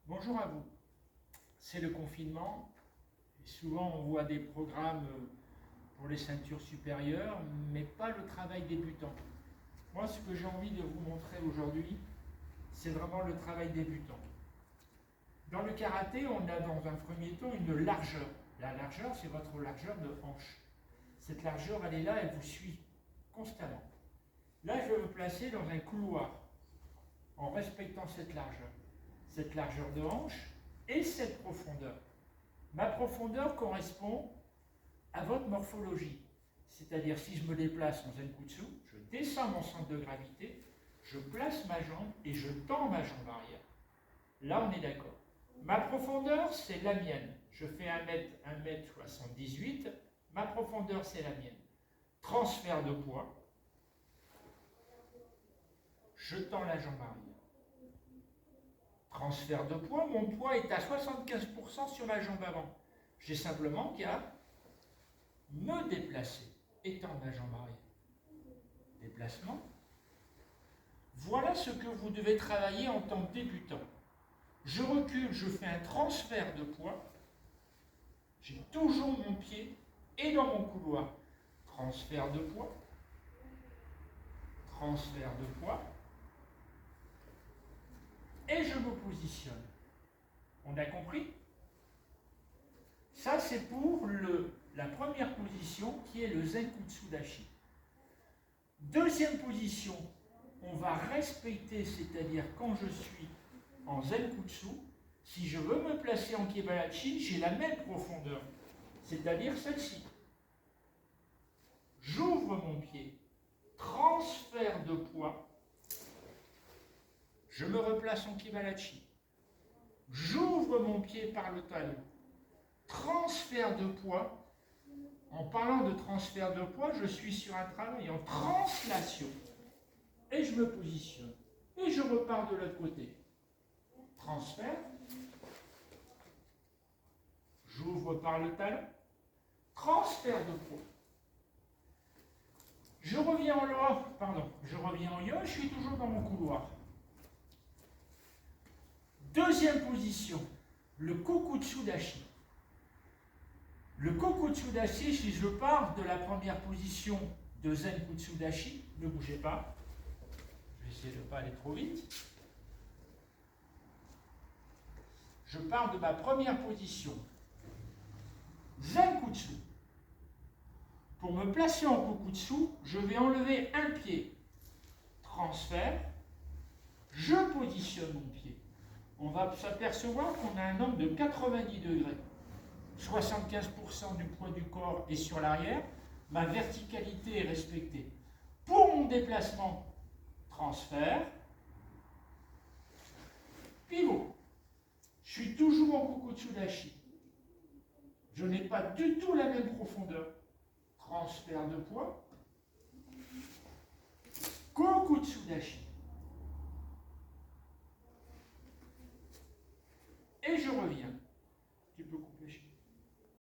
Bonjour à vous. C'est le confinement. Et souvent, on voit des programmes pour les ceintures supérieures, mais pas le travail débutant. Moi, ce que j'ai envie de vous montrer aujourd'hui, c'est vraiment le travail débutant. Dans le karaté, on a dans un premier temps une largeur. La largeur, c'est votre largeur de hanche. Cette largeur, elle est là, elle vous suit constamment. Là, je vais me placer dans un couloir en respectant cette largeur de hanche et cette profondeur. Ma profondeur correspond à votre morphologie. C'est-à-dire, si je me déplace en Zenkutsu, je descends mon centre de gravité, je place ma jambe et je tends ma jambe arrière. Là, on est d'accord. Ma profondeur, c'est la mienne. Je fais 1m78. Ma profondeur, c'est la mienne. Transfert de poids. Je tends la jambe arrière. Transfert de poids, mon poids est à 75% sur ma jambe avant. J'ai simplement qu'à me déplacer, étendre ma jambe arrière. Déplacement. Voilà ce que vous devez travailler en tant que débutant. Je recule, je fais un transfert de poids. J'ai toujours mon pied et dans mon couloir. Transfert de poids. Transfert de poids. Et je me positionne. On a compris? Ça, c'est pour la première position qui est le Zenkutsu Dashi. Deuxième position, on va respecter, c'est-à-dire quand je suis en Zenkutsu, si je veux me placer en Kebarachi, j'ai la même profondeur, c'est-à-dire celle-ci. J'ouvre mon pied, transfert de poids, je me replace en Kebarachi. J'ouvre mon pied par le talon, transfert de poids. En parlant de transfert de poids, je suis sur un travail en translation. Et je me positionne. Et je repars de l'autre côté. Transfert. J'ouvre par le talon. Transfert de poids. Je reviens en yo, je suis toujours dans mon couloir. Deuxième position, le Kokutsu Dashi. Le Kokutsu Dashi, si je pars de la première position de Zenkutsu Dashi, ne bougez pas. Je vais essayer de ne pas aller trop vite. Je pars de ma première position. Zenkutsu. Pour me placer en Kokutsu, je vais enlever un pied. Transfert. Je positionne mon pied. On va s'apercevoir qu'on a un angle de 90 degrés. 75% du poids du corps est sur l'arrière. Ma verticalité est respectée. Pour mon déplacement, transfert, pivot. Je suis toujours en Kokutsu Dashi. Je n'ai pas du tout la même profondeur. Transfert de poids.